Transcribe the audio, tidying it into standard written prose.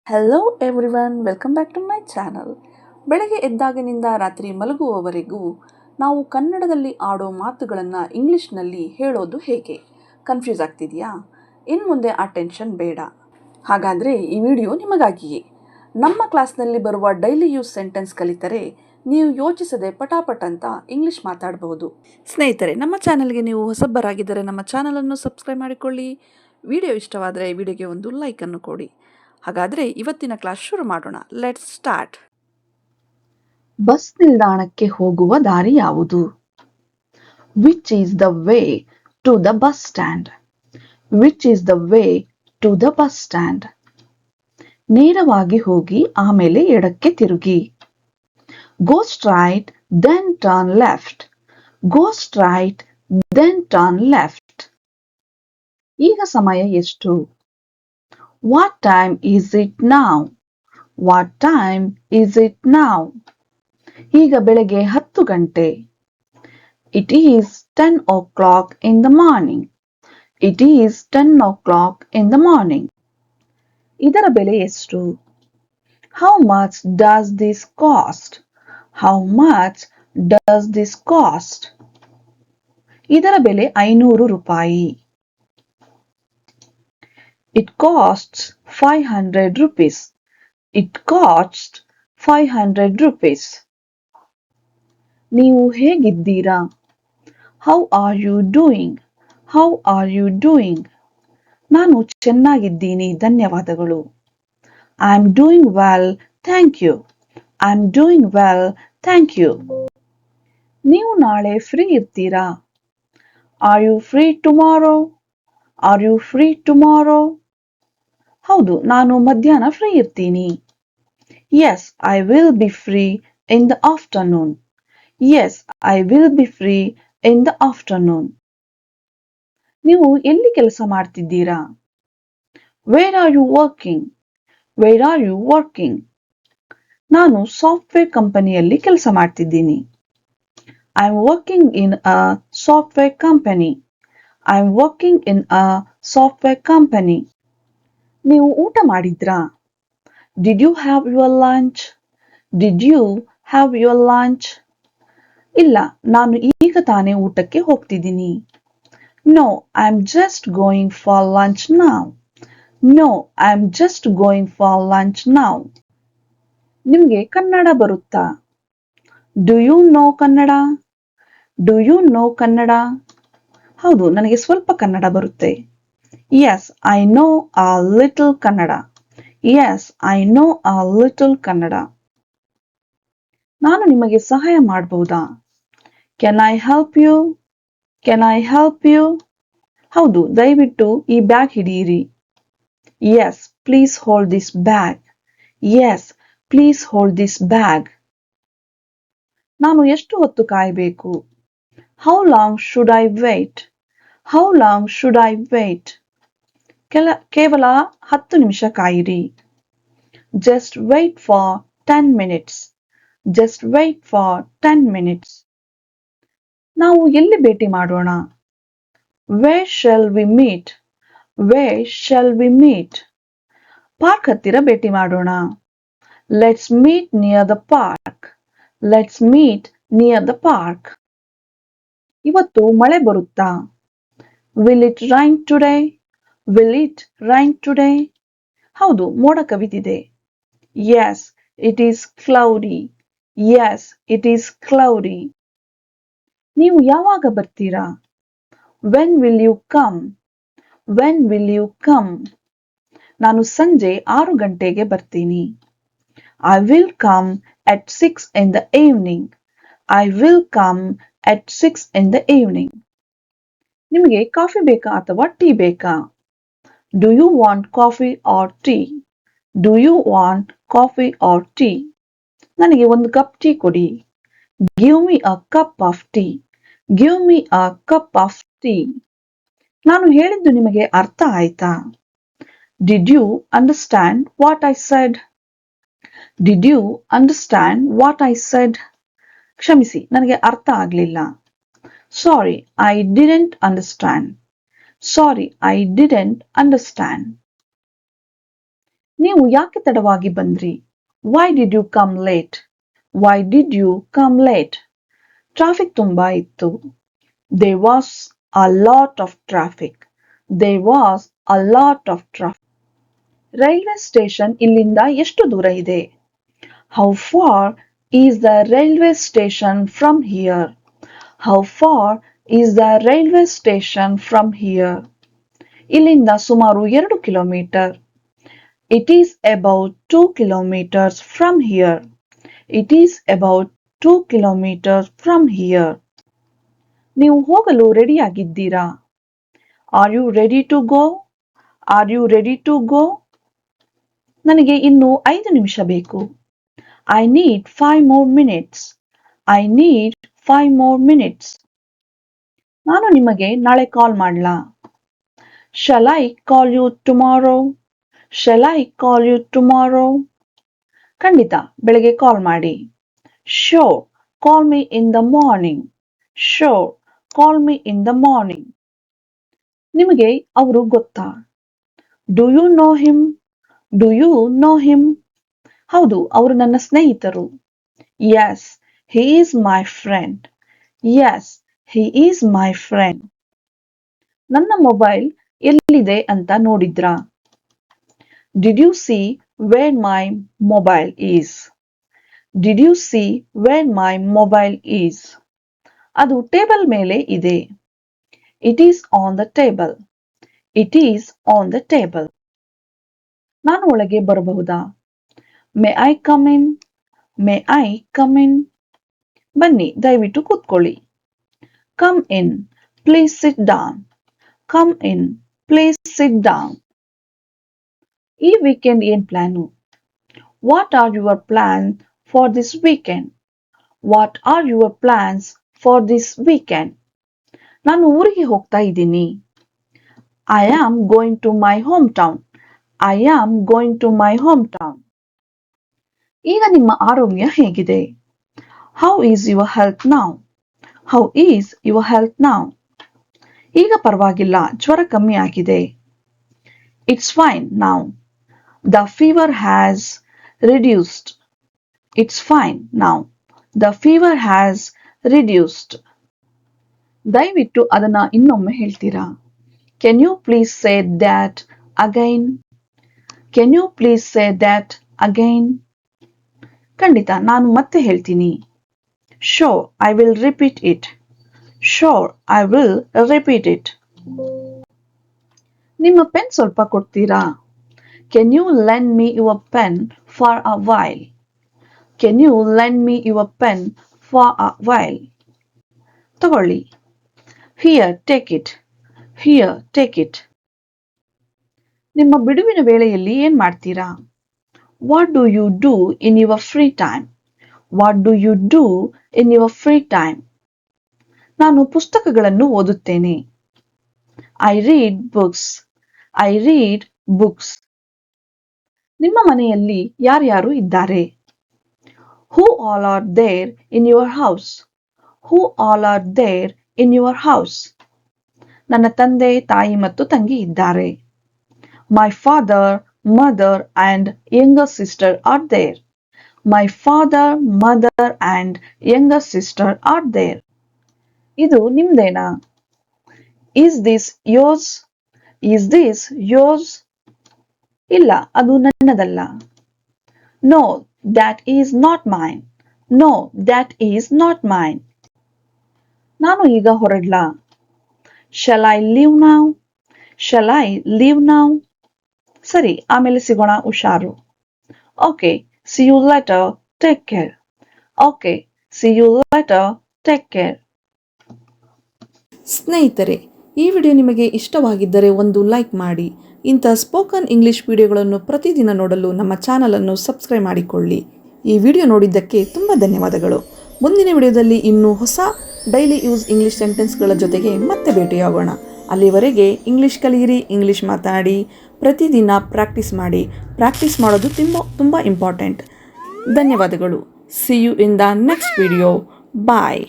Hello everyone, welcome back to my channel. ಬೆಳಗ್ಗೆ ಎದ್ದಾಗಿನಿಂದ ರಾತ್ರಿ ಮಲಗುವವರೆಗೂ ನಾವು ಕನ್ನಡದಲ್ಲಿ ಆಡೋ ಮಾತುಗಳನ್ನು ಇಂಗ್ಲೀಷ್ನಲ್ಲಿ ಹೇಳೋದು ಹೇಗೆ? ಕನ್ಫ್ಯೂಸ್ ಆಗ್ತಿದೆಯಾ? ಇನ್ನು ಮುಂದೆ ಆ ಟೆನ್ಷನ್ ಬೇಡ. ಹಾಗಾದರೆ ಈ ವಿಡಿಯೋ ನಿಮಗಾಗಿಯೇ. ನಮ್ಮ ಕ್ಲಾಸ್ನಲ್ಲಿ ಬರುವ ಡೈಲಿ ಯೂಸ್ ಸೆಂಟೆನ್ಸ್ ಕಲಿತರೆ ನೀವು ಯೋಚಿಸದೆ ಪಟಾಪಟ್ ಅಂತ ಇಂಗ್ಲೀಷ್ ಮಾತಾಡಬಹುದು. ಸ್ನೇಹಿತರೆ, ನಮ್ಮ ಚಾನಲ್ಗೆ ನೀವು ಹೊಸಬರಾಗಿದ್ದರೆ ನಮ್ಮ ಚಾನಲನ್ನು ಸಬ್ಸ್ಕ್ರೈಬ್ ಮಾಡಿಕೊಳ್ಳಿ. ವಿಡಿಯೋ ಇಷ್ಟವಾದರೆ ವಿಡಿಯೋಗೆ ಒಂದು ಲೈಕನ್ನು ಕೊಡಿ. ಹಾಗಾದರೆ ಇವತ್ತಿನ ಕ್ಲಾಸ್ ಶುರು ಮಾಡೋಣ. Let's start. ಬಸ್ ನಿಲ್ದಾಣಕ್ಕೆ ಹೋಗುವ ದಾರಿ ಯಾವುದು? Which is the way to the bus stand? Which is the way to the bus stand? ನೇರವಾಗಿ ಹೋಗಿ ಆಮೇಲೆ ಎಡಕ್ಕೆ ತಿರುಗಿ. Go straight then turn left. Go straight then turn left. ಈಗ ಸಮಯ ಎಷ್ಟು? What time is it now? What time is it now? ಈಗ ಬೆಳಗ್ಗೆ 10 ಗಂಟೆ. It is 10 o'clock in the morning. It is 10 o'clock in the morning. ಇದರ ಬೆಲೆ ಎಷ್ಟು? How much does this cost? How much does this cost? ಇದರ ಬೆಲೆ 500 ರೂಪಾಯಿ. It costs 500 rupees. It costs 500 rupees. ನೀವು ಹೇಗಿದ್ದೀರಾ? How are you doing? How are you doing? ನಾನು ಚೆನ್ನಾಗಿದ್ದೀನಿ, ಧನ್ಯವಾದಗಳು. I'm doing well, thank you. I'm doing well, thank you. ನೀವು ನಾಳೆ ಫ್ರೀ ಇರ್ತೀರಾ? Are you free tomorrow? Are you free tomorrow? ಹೌದು, ನಾನು ಮಧ್ಯಾಹ್ನ ಫ್ರೀ ಇರ್ತೀನಿ. Yes, I will be free in the afternoon. Yes, I will be free in the afternoon. ನೀವು ಎಲ್ಲಿ ಕೆಲಸ ಮಾಡ್ತಿದ್ದೀರಾ? Where are you working? Where are you working? ನಾನು software ಕಂಪನಿಯಲ್ಲಿ ಕೆಲಸ ಮಾಡ್ತಿದ್ದೀನಿ. I'm working in a software company. I'm working in a software company. ನೀವು ಊಟ ಮಾಡಿದ್ರಾ? Did you have your lunch? Did you have your lunch? ಇಲ್ಲ, ನಾನು ಈಗ ತಾನೇ ಊಟಕ್ಕೆ ಹೋಗ್ತಿದ್ದೀನಿ. No, I'm just going for lunch now. No, I'm just going for lunch now. ನಿಮ್ಗೆ ಕನ್ನಡ ಬರುತ್ತಾ? Do you know Kannada? Do you know Kannada? ಹೌದು, ನನಗೆ ಸ್ವಲ್ಪ ಕನ್ನಡ ಬರುತ್ತೆ. Yes, I know a little Kannada. Yes, I know a little Kannada. ನಾನು ನಿಮಗೆ ಸಹಾಯ ಮಾಡಬಹುದಾ? Can I help you? Can I help you? ಹೌದು, ದಯವಿಟ್ಟು ಈ ಬ್ಯಾಗ್ ಹಿಡಿಯಿರಿ. Yes, please hold this bag. Yes, please hold this bag. ನಾನು ಎಷ್ಟು ಹೊತ್ತು ಕಾಯಬೇಕು? How long should I wait? How long should I wait? ಕೇವಲ 10 ನಿಮಿಷ ಕಾಯಿರಿ. Just wait for 10 minutes. Just wait for 10 minutes. ನಾವು ಎಲ್ಲಿ ಭೇಟಿ ಮಾಡೋಣ? Where shall we meet? Where shall we meet? Park ಹತ್ತಿರ ಭೇಟಿ ಮಾಡೋಣ. Let's meet near the park. Let's meet near the park. ಇವತ್ತು ಮಳೆ ಬರುತ್ತಾ? Will it rain today? Will it rain today? ಹೌದು, ಮೋಡ ಕವಿದಿದೆ. Yes, it is cloudy. Yes, it is cloudy. ನೀವು ಯಾವಾಗ ಬರ್ತೀರಾ? When will you come? When will you come? ನಾನು ಸಂಜೆ 6 ಗಂಟೆಗೆ ಬರ್ತೀನಿ. I will come at 6 in the evening. I will come at 6 in the evening. ನಿಮಗೆ ಕಾಫಿ ಬೇಕಾ ಅಥವಾ ಟೀ ಬೇಕಾ? Do you want coffee or tea? Do you want coffee or tea? ನನಗೆ ಒಂದು ಕಪ್ ಟೀ ಕೊಡಿ. Give me a cup of tea. Give me a cup of tea. ನಾನು ಹೇಳಿದ್ದು ನಿಮಗೆ ಅರ್ಥ ಆಯ್ತಾ? Did you understand what I said? Did you understand what I said? ಕ್ಷಮಿಸಿ, ನನಗೆ ಅರ್ಥ ಆಗಲಿಲ್ಲ. Sorry, I didn't understand. Sorry, I didn't understand. ನೀವು ಯಾಕೆ ತಡವಾಗಿ ಬಂದ್ರಿ? Why did you come late? Why did you come late? Traffic ತುಂಬಾ ಇತ್ತು. There was a lot of traffic. There was a lot of traffic. Railway station ಇಲ್ಲಿಂದ ಎಷ್ಟು ದೂರ ಇದೆ? How far is the railway station from here? How far is the railway station from here? ಇಲ್ಲಿಂದ ಸುಮಾರು 2 kilometre. It is about 2 kilometers from here. It is about 2 kilometers from here. ನೀವು ಹೋಗಲು ರೆಡಿಯಾಗಿದ್ದೀರಾ? Are you ready to go? Are you ready to go? ನನಗೆ ಇನ್ನೂ 5 ನಿಮಿಷ ಬೇಕು. I need 5 more minutes. I need 5 more minutes. ನಾನು ನಿಮಗೆ ನಾಳೆ ಕಾಲ್ ಮಾಡ್ಲಾ? Shall I call you tomorrow? Shall I call you tomorrow? ಖಂಡಿತ ಬೆಳಗ್ಗೆ ಕಾಲ್ ಮಾಡಿ. Sure, call me in the morning. Sure, call me in the morning. ನಿಮಗೆ ಅವರು ಗೊತ್ತಾ? Do you know him? Do you know him? ಹೌದು, ಅವರು ನನ್ನ ಸ್ನೇಹಿತರು. Yes, he is my friend. Yes, he is my friend. ನನ್ನ ಮೊಬೈಲ್ ಎಲ್ಲಿದೆ ಅಂತ ನೋಡಿದ್ರಾ? Did you see where my mobile is? Did you see where my mobile is? ಅದು table ಮೇಲೆ ಇದೆ. It is on the table. It is on the table. ನಾನು ಒಳಗೆ ಬರಬಹುದಾ? May I come in? May I come in? ಬನ್ನಿ, ದಯವಿಟ್ಟು ಕೂತ್ಕೊಳ್ಳಿ. Come in. Please sit down. Come in. Please sit down. ಈ weekend ಏನ್ plan? What are your plans for this weekend? What are your plans for this weekend? ನಾನು ಊರಿಗೆ ಹೋಗ್ತಾ ಇದ್ದೀನಿ. I am going to my hometown. I am going to my hometown. ಈಗ ನಿಮ್ಮ ಆರೋಗ್ಯ ಹೇಗಿದೆ? How is your health now? How is your health now? ಈಗ ಪರವಾಗಿಲ್ಲ, ಜ್ವರ ಕಮ್ಮಿ ಆಗಿದೆ. It's fine now. The fever has reduced. It's fine now. The fever has reduced. ದಯವಿಟ್ಟು ಅದನ್ನ ಇನ್ನೊಮ್ಮೆ ಹೇಳ್ತೀರಾ? Can you please say that again? Can you please say that again? ಖಂಡಿತ, ನಾನು ಮತ್ತೆ ಹೇಳ್ತೀನಿ. Sure, I will repeat it. Sure, I will repeat it. ನಿಮ್ಮ pen ಸ್ವಲ್ಪ ಕೊಡ್ತೀರಾ? Can you lend me your pen for a while? Can you lend me your pen for a while? ತಗೊಳ್ಳಿ. Here, take it. Here, take it. ನಿಮ್ಮ ಬಿಡುವಿನ ವೇಳೆಯಲ್ಲಿ ಏನ್ ಮಾಡ್ತೀರಾ? What do you do in your free time? What do you do in your free time? ನಾನು ಪುಸ್ತಕಗಳನ್ನು ಓದುತ್ತೇನೆ. I read books. I read books. ನಿಮ್ಮ ಮನೆಯಲ್ಲಿ ಯಾರ್ಯಾರು ಇದ್ದಾರೆ? Who all are there in your house? Who all are there in your house? ನನ್ನ ತಂದೆ, ತಾಯಿ ಮತ್ತು ತಂಗಿ ಇದ್ದಾರೆ. My father, mother and younger sister are there. My father, mother and younger sister are there. ಇದು ನಿಮ್ದೇನಾ? Is this yours? Is this yours? ಇಲ್ಲ, ಅದು ನನ್ನದಲ್ಲ. No, that is not mine. No, that is not mine. ನಾನು ಈಗ ಹೊರಡ್ಲಾ? Shall I leave now? Shall I leave now? ಸರಿ, ಆಮೇಲೆ ಸಿಗೋಣ, ಹುಷಾರು. Okay, see you later. Take care. Okay, see you later. Take care. ಸ್ನೇಹಿತರೆ, ಈ ವಿಡಿಯೋ ನಿಮಗೆ ಇಷ್ಟವಾಗಿದ್ದರೆ ಒಂದು ಲೈಕ್ ಮಾಡಿ. ಇಂಥ ಸ್ಪೋಕನ್ ಇಂಗ್ಲಿಷ್ ವಿಡಿಯೋಗಳನ್ನು ಪ್ರತಿದಿನ ನೋಡಲು ನಮ್ಮ ಚಾನಲನ್ನು ಸಬ್ಸ್ಕ್ರೈಬ್ ಮಾಡಿಕೊಳ್ಳಿ. ಈ ವಿಡಿಯೋ ನೋಡಿದ್ದಕ್ಕೆ ತುಂಬ ಧನ್ಯವಾದಗಳು. ಮುಂದಿನ ವಿಡಿಯೋದಲ್ಲಿ ಇನ್ನೂ ಹೊಸ ಡೈಲಿ ಯೂಸ್ ಇಂಗ್ಲಿಷ್ ಸೆಂಟೆನ್ಸ್ಗಳ ಜೊತೆಗೆ ಮತ್ತೆ ಭೇಟಿಯಾಗೋಣ. ಅಲ್ಲಿವರೆಗೆ ಇಂಗ್ಲಿಷ್ ಕಲಿಯಿರಿ, ಇಂಗ್ಲಿಷ್ ಮಾತಾಡಿ, ಪ್ರತಿದಿನ ಪ್ರಾಕ್ಟೀಸ್ ಮಾಡಿ. ಪ್ರಾಕ್ಟೀಸ್ ಮಾಡೋದು ತುಂಬ ಇಂಪಾರ್ಟೆಂಟ್. ಧನ್ಯವಾದಗಳು. See you in the next video. Bye.